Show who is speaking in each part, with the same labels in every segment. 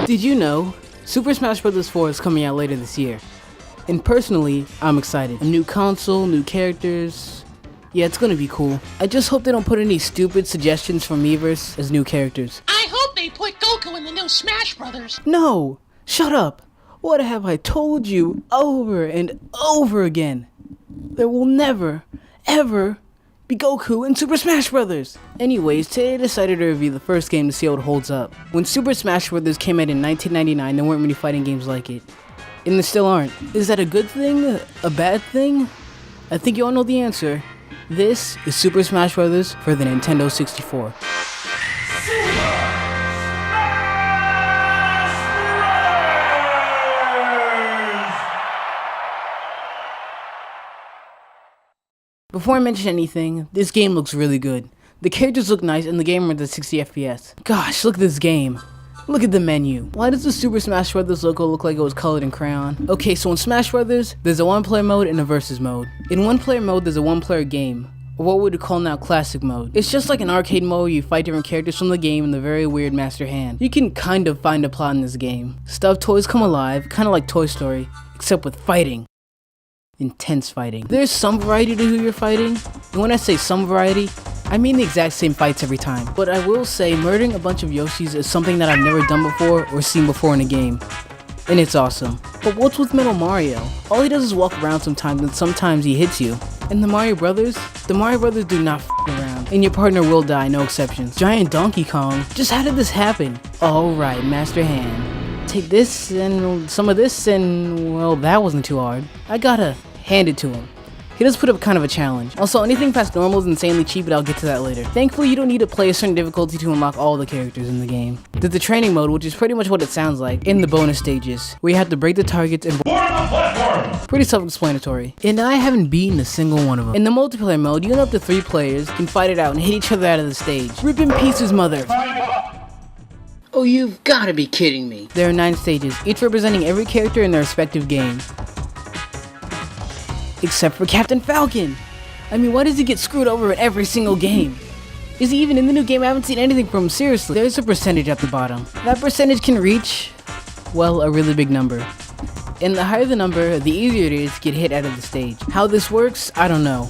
Speaker 1: Did you know Super Smash Bros. 4 is coming out later this year? And personally, I'm excited. A new console, new characters. Yeah, it's gonna be cool. I just hope they don't put any stupid suggestions from Miiverse as new characters.
Speaker 2: I hope they put Goku in the new Smash Brothers.
Speaker 1: No! Shut up! What have I told you over and over again? There will never, ever be Goku in Super Smash Bros. Anyways, today I decided to review the first game to see how it holds up. When Super Smash Bros. Came out in 1999, there weren't many fighting games like it. And there still aren't. Is that a good thing? A bad thing? I think you all know the answer. This is Super Smash Bros. For the Nintendo 64. Before I mention anything, this game looks really good. The characters look nice and the game runs at 60 FPS. Gosh, look at this game. Look at the menu. Why does the Super Smash Bros. Logo look like it was colored in crayon? Okay, so in Smash Bros., there's a one-player mode and a versus mode. In one-player mode, there's a one-player game, or what we would call now classic mode. It's just like an arcade mode where you fight different characters from the game in the very weird Master Hand. You can kind of find a plot in this game. Stuffed toys come alive, kind of like Toy Story, except with fighting. Intense fighting. There's some variety to who you're fighting, and when I say some variety, I mean the exact same fights every time. But I will say murdering a bunch of Yoshis is something that I've never done before or seen before in a game, and it's awesome. But what's with Metal Mario? All he does is walk around sometimes, and sometimes he hits you. And the Mario Brothers do not f around, and your partner will die, no exceptions. Giant Donkey Kong, just how did this happen? Alright, Master Hand. Take this and some of this and, well, that wasn't too hard. I gotta hand it to him. He does put up kind of a challenge. Also, anything past normal is insanely cheap, but I'll get to that later. Thankfully, you don't need to play a certain difficulty to unlock all the characters in the game. There's the training mode, which is pretty much what it sounds like, in the bonus stages, where you have to break the targets and pretty self-explanatory. And I haven't beaten a single one of them. In the multiplayer mode, you and up to 3 players can fight it out and hit each other out of the stage. Rip in pieces, mother. Oh, you've gotta be kidding me. There are 9 stages, each representing every character in their respective game. Except for Captain Falcon! I mean, why does he get screwed over in every single game? Is he even in the new game? I haven't seen anything from him, seriously. There's a percentage at the bottom. That percentage can reach, well, a really big number. And the higher the number, the easier it is to get hit out of the stage. How this works, I don't know.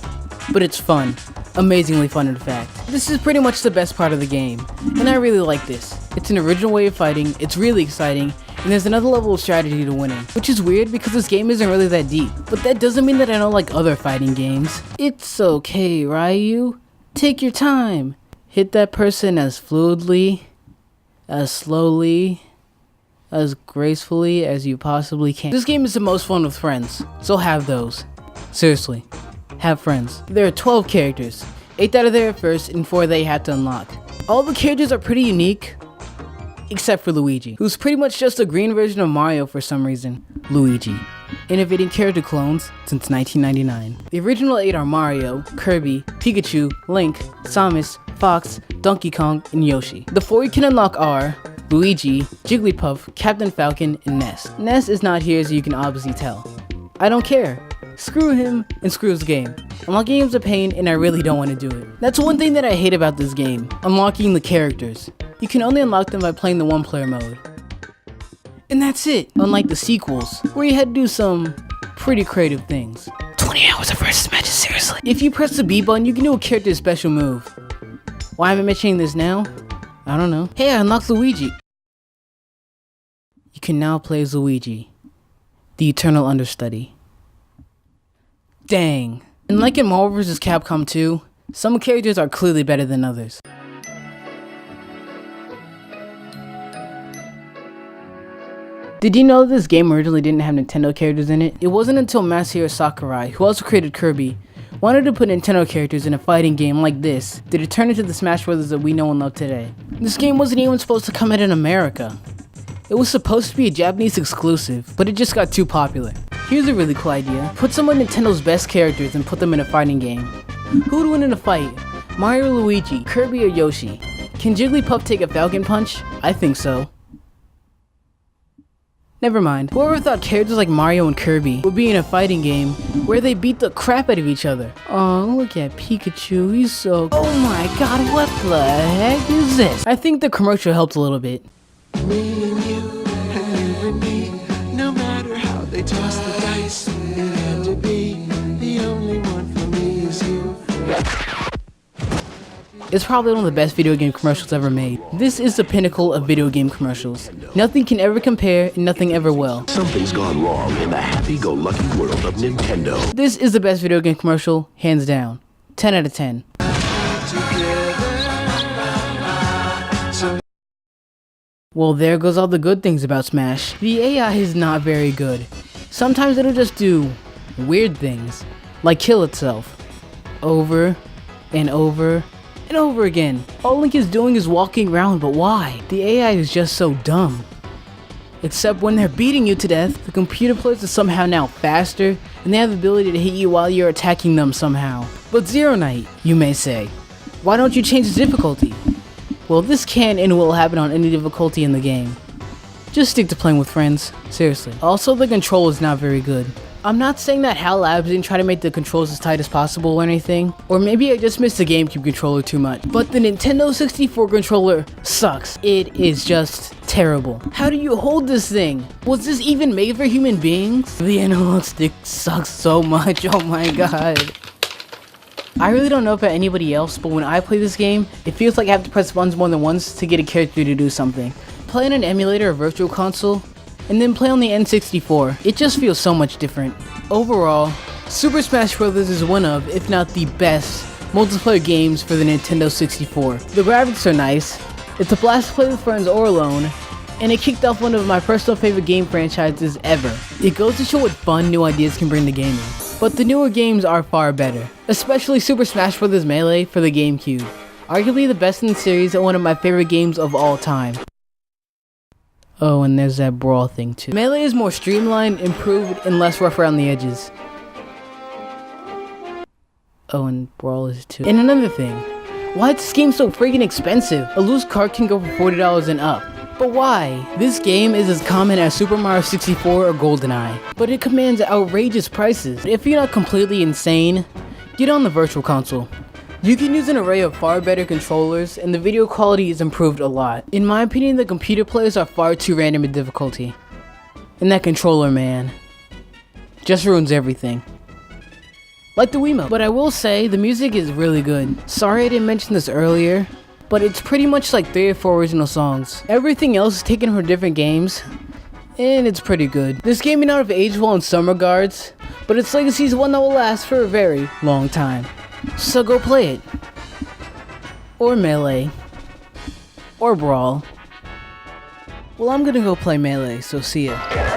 Speaker 1: But it's fun. Amazingly fun, in fact. This is pretty much the best part of the game, and I really like this. It's an original way of fighting, it's really exciting, and there's another level of strategy to winning. Which is weird because this game isn't really that deep, but that doesn't mean that I don't like other fighting games. It's okay, Ryu. Take your time. Hit that person as fluidly, as slowly, as gracefully as you possibly can. This game is the most fun with friends, so have those. Seriously. Have friends. There are 12 characters, 8 out of there at first and 4 that you have to unlock. All the characters are pretty unique, except for Luigi, who's pretty much just a green version of Mario for some reason. Luigi. Innovating character clones since 1999. The original 8 are Mario, Kirby, Pikachu, Link, Samus, Fox, Donkey Kong, and Yoshi. The 4 you can unlock are Luigi, Jigglypuff, Captain Falcon, and Ness. Ness is not here, as you can obviously tell. I don't care. Screw him and screw his game. Unlocking game's a pain and I really don't want to do it. That's one thing that I hate about this game, unlocking the characters. You can only unlock them by playing the one-player mode. And that's it, unlike the sequels, where you had to do some pretty creative things. 20 hours of versus matches, seriously. If you press the B button, you can do a character's special move. Why am I mentioning this now? I don't know. Hey, I unlocked Luigi. You can now play as Luigi, the eternal understudy. Dang. And like in Marvel vs. Capcom 2, some characters are clearly better than others. Did you know this game originally didn't have Nintendo characters in it? It wasn't until Masahiro Sakurai, who also created Kirby, wanted to put Nintendo characters in a fighting game like this that it turned into the Smash Bros. That we know and love today. This game wasn't even supposed to come out in America. It was supposed to be a Japanese exclusive, but it just got too popular. Here's a really cool idea. Put some of Nintendo's best characters and put them in a fighting game. Who would win in a fight? Mario or Luigi? Kirby or Yoshi? Can Jigglypuff take a Falcon Punch? I think so. Never mind. Whoever thought characters like Mario and Kirby would be in a fighting game where they beat the crap out of each other? Oh, look at Pikachu, he's so... Oh my god, what the heck is this? I think the commercial helped a little bit.
Speaker 3: Me and you and me. No matter how they toss the dice, it had to be. The only one for me is you.
Speaker 1: It's probably one of the best video game commercials ever made. This is the pinnacle of video game commercials. Nothing can ever compare, and nothing ever will.
Speaker 4: Something's gone wrong in the happy-go-lucky world of Nintendo.
Speaker 1: This is the best video game commercial, hands down. 10 out of 10. Well, there goes all the good things about Smash. The AI is not very good. Sometimes it'll just do weird things, like kill itself. Over and over and over again. All Link is doing is walking around, but why? The AI is just so dumb. Except when they're beating you to death, the computer players are somehow now faster, and they have the ability to hit you while you're attacking them somehow. But Zero Knight, you may say, why don't you change the difficulty? Well, this can and will happen on any difficulty in the game. Just stick to playing with friends, seriously. Also, the control is not very good. I'm not saying that HAL Labs didn't try to make the controls as tight as possible or anything, or maybe I just missed the GameCube controller too much, but the Nintendo 64 controller sucks. It is just terrible. How do you hold this thing? Was this even made for human beings? The analog stick sucks so much, oh my god. I really don't know about anybody else, but when I play this game, it feels like I have to press buttons more than once to get a character to do something. Play on an emulator or virtual console, and then play on the N64. It just feels so much different. Overall, Super Smash Bros. Is one of, if not the best, multiplayer games for the Nintendo 64. The graphics are nice, it's a blast to play with friends or alone, and it kicked off one of my personal favorite game franchises ever. It goes to show what fun new ideas can bring to gaming. But the newer games are far better, especially Super Smash Bros. Melee for the GameCube. Arguably the best in the series and one of my favorite games of all time. Oh, and there's that brawl thing too. Melee is more streamlined, improved, and less rough around the edges. Oh, and Brawl is too. And another thing, why is this game so freaking expensive? A loose cart can go for $40 and up. But why? This game is as common as Super Mario 64 or GoldenEye, but it commands outrageous prices. If you're not completely insane, get on the Virtual Console. You can use an array of far better controllers, and the video quality is improved a lot. In my opinion, the computer players are far too random in difficulty. And that controller, man, just ruins everything. Like the Wiimote. But I will say, the music is really good. Sorry I didn't mention this earlier, but it's pretty much like 3 or 4 original songs. Everything else is taken from different games, and it's pretty good. This game may not have aged well in some regards, but its legacy is one that will last for a very long time. So go play it. Or Melee. Or Brawl. Well, I'm gonna go play Melee, so see ya.